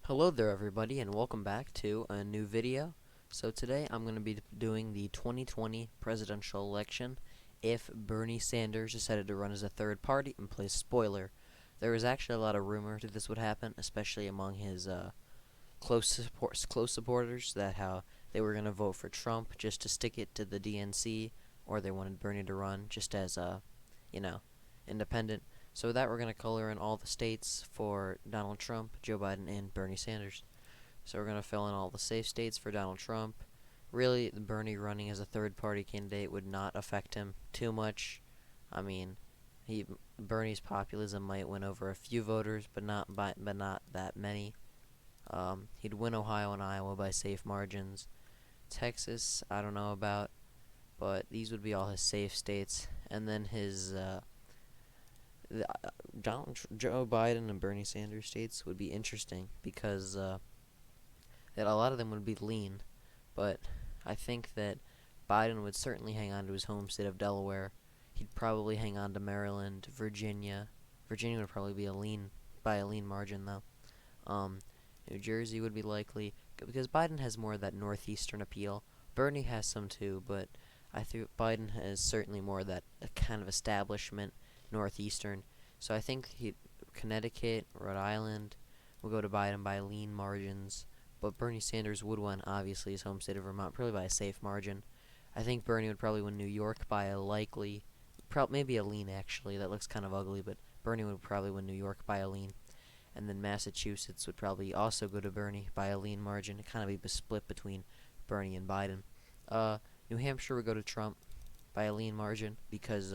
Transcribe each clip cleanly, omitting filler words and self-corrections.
Hello there everybody and welcome back to a new video. So today I'm going to be doing the 2020 presidential election if Bernie Sanders decided to run as a third party and play spoiler. There was actually a lot of rumor that this would happen, especially among his close supporters, that how they were going to vote for Trump just to stick it to the DNC, or they wanted Bernie to run just as a, you know, independent. So with that, we're going to color in all the states for Donald Trump, Joe Biden, and Bernie Sanders. So we're going to fill in all the safe states for Donald Trump. Really, Bernie running as a third-party candidate would not affect him too much. I mean, Bernie's populism might win over a few voters, but not that many. He'd win Ohio and Iowa by safe margins. Texas, I don't know about, but these would be all his safe states. And then his Joe Biden and Bernie Sanders states would be interesting because that a lot of them would be lean, but I think that Biden would certainly hang on to his home state of Delaware. He'd probably hang on to Maryland, Virginia. Virginia would probably be by a lean margin though. Um, New Jersey would be likely because Biden has more of that northeastern appeal. Bernie has some too, but I think Biden has certainly more of that kind of establishment northeastern. So I think Connecticut, Rhode Island will go to Biden by lean margins, but Bernie Sanders would win, obviously, his home state of Vermont, probably by a safe margin. I think Bernie would probably win New York by a likely, maybe a lean actually. That looks kind of ugly, but Bernie would probably win New York by a lean. And then Massachusetts would probably also go to Bernie by a lean margin. It kind of be split between Bernie and Biden. Uh, New Hampshire would go to Trump by a lean margin because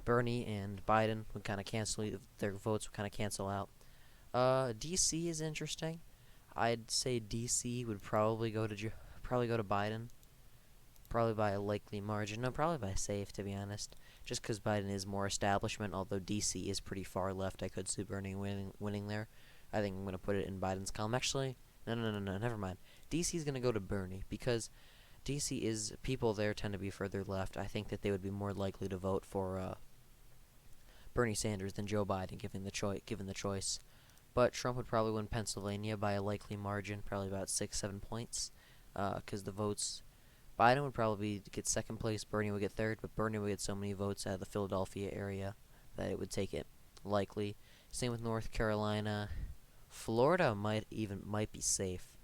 Bernie and Biden would kind of cancel their votes would kind of cancel out. D.C. is interesting. I'd say D.C. would probably go to Biden, probably by a likely margin. No, probably by safe, to be honest. Just because Biden is more establishment, although D.C. is pretty far left, I could see Bernie winning there. I think I'm going to put it in Biden's column. Actually, no, never mind. D.C. is going to go to Bernie because D.C. is people there tend to be further left. I think that they would be more likely to vote for Bernie Sanders than Joe Biden, given the choice. But Trump would probably win Pennsylvania by a likely margin, probably about 6-7 points, because the votes. Biden would probably get second place, Bernie would get third, but Bernie would get so many votes out of the Philadelphia area that it would take it likely. Same with North Carolina. Florida might be safe.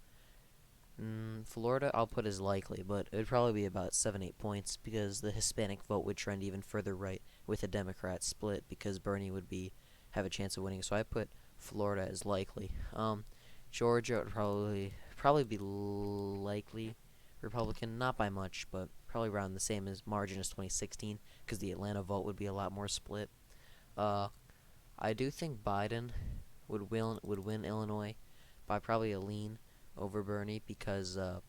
Florida I'll put as likely, but it would probably be about 7-8 points because the Hispanic vote would trend even further right with a Democrat split because Bernie would have a chance of winning. So I put Florida as likely. Georgia would probably be likely Republican, not by much, but probably around the same as margin as 2016 because the Atlanta vote would be a lot more split. Uh, I do think Biden would win Illinois by probably a lean over Bernie because a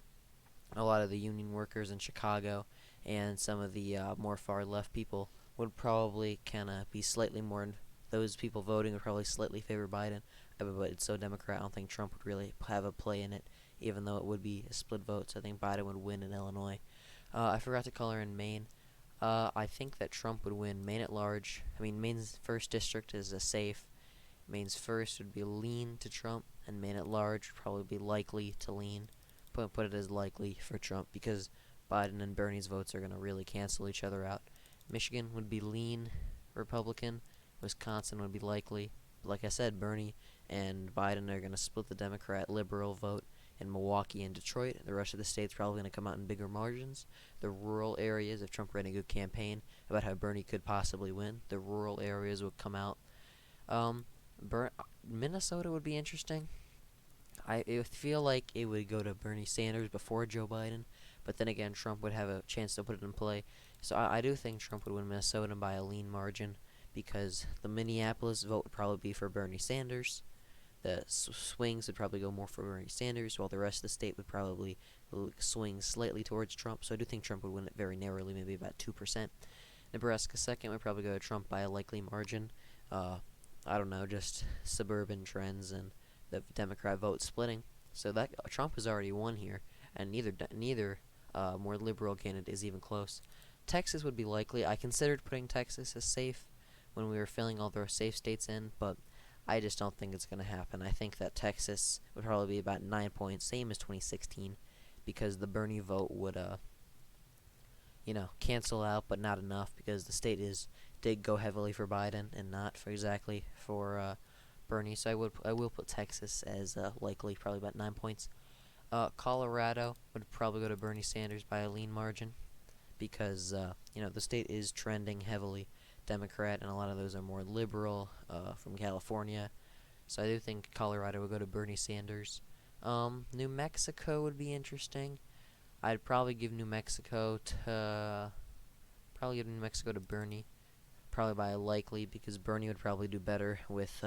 lot of the union workers in Chicago and some of the more far left people would probably kind of be slightly more. Those people voting would probably slightly favor Biden, but it's so Democrat. I don't think Trump would really have a play in it, even though it would be a split vote. So I think Biden would win in Illinois. I forgot to color in Maine. I think that Trump would win Maine at large. I mean, Maine's first district is a safe. Maine's first would be lean to Trump, and Maine at large would probably be likely to lean. Put it as likely for Trump because Biden and Bernie's votes are going to really cancel each other out. Michigan would be lean Republican. Wisconsin would be likely. But like I said, Bernie and Biden are going to split the Democrat liberal vote in Milwaukee and Detroit. The rest of the states probably going to come out in bigger margins. The rural areas, if Trump ran a good campaign about how Bernie could possibly win, the rural areas would come out. Um, Minnesota would be interesting. I feel like it would go to Bernie Sanders before Joe Biden, but then again, Trump would have a chance to put it in play. So I do think Trump would win Minnesota by a lean margin because the Minneapolis vote would probably be for Bernie Sanders. The swings would probably go more for Bernie Sanders, while the rest of the state would probably swing slightly towards Trump. So I do think Trump would win it very narrowly, maybe about 2%. Nebraska second would probably go to Trump by a likely margin. I don't know, just suburban trends and the Democrat vote splitting. So that Trump has already won here, and neither more liberal candidate is even close. Texas would be likely. I considered putting Texas as safe when we were filling all the safe states in, but I just don't think it's going to happen. I think that Texas would probably be about 9 points, same as 2016, because the Bernie vote would, cancel out, but not enough because the state did go heavily for Biden and not for exactly for Bernie. So I will put Texas as likely, probably about 9 points. Colorado would probably go to Bernie Sanders by a lean margin because the state is trending heavily Democrat, and a lot of those are more liberal from California. So I do think Colorado would go to Bernie Sanders. New Mexico would be interesting. I'd probably give New Mexico to Bernie, probably by a likely, because Bernie would probably do better with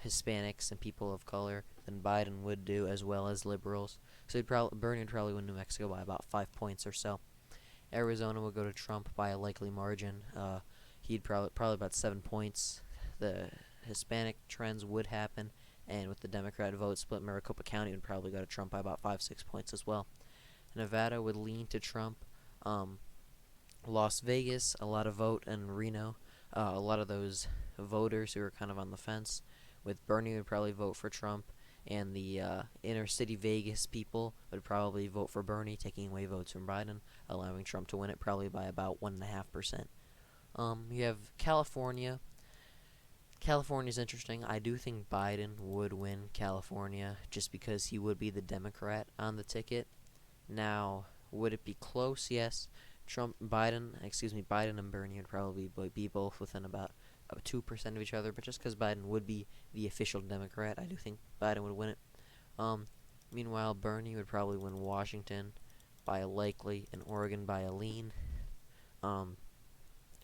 Hispanics and people of color than Biden would do, as well as liberals. So Bernie would probably win New Mexico by about 5 points or so. Arizona would go to Trump by a likely margin. He'd probably about 7 points. The Hispanic trends would happen, and with the Democrat vote split, Maricopa County would probably go to Trump by about 5-6 points as well. Nevada would lean to Trump. Las Vegas, a lot of vote, and Reno, a lot of those voters who are kind of on the fence. With Bernie would probably vote for Trump, and the inner city Vegas people would probably vote for Bernie, taking away votes from Biden, allowing Trump to win it probably by about 1.5%. You have California. California's interesting. I do think Biden would win California just because he would be the Democrat on the ticket. Now, would it be close? Yes. Biden and Bernie would probably be both within about 2% of each other, but just because Biden would be the official Democrat, I do think Biden would win it. Meanwhile, Bernie would probably win Washington by a likely and Oregon by a lean.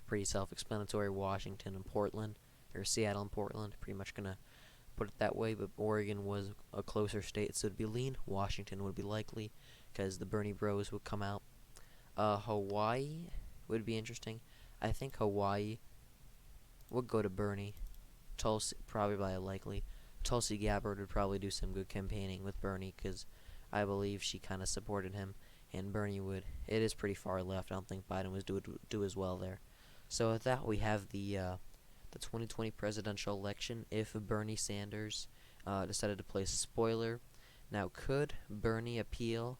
Pretty self-explanatory. Washington and Portland, or Seattle and Portland, pretty much gonna put it that way, but Oregon was a closer state, so it'd be lean. Washington would be likely, because the Bernie bros would come out. Hawaii would be interesting. I think Hawaii would go to Bernie. Tulsi, probably by a likely. Tulsi Gabbard would probably do some good campaigning with Bernie, because I believe she kind of supported him, and Bernie would. It is pretty far left. I don't think Biden would do as well there. So with that, we have the 2020 presidential election. If Bernie Sanders decided to play spoiler, now could Bernie appeal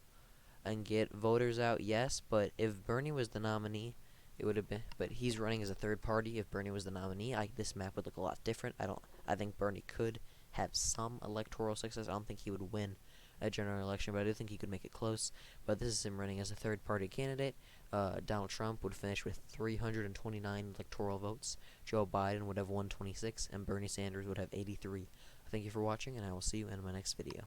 and get voters out? Yes, but if Bernie was the nominee, it would have been. But he's running as a third party. If Bernie was the nominee, this map would look a lot different. I think Bernie could have some electoral success. I don't think he would win a general election, but I do think he could make it close. But this is him running as a third party candidate. Donald Trump would finish with 329 electoral votes. Joe Biden would have 126, and Bernie Sanders would have 83. Thank you for watching, and I will see you in my next video.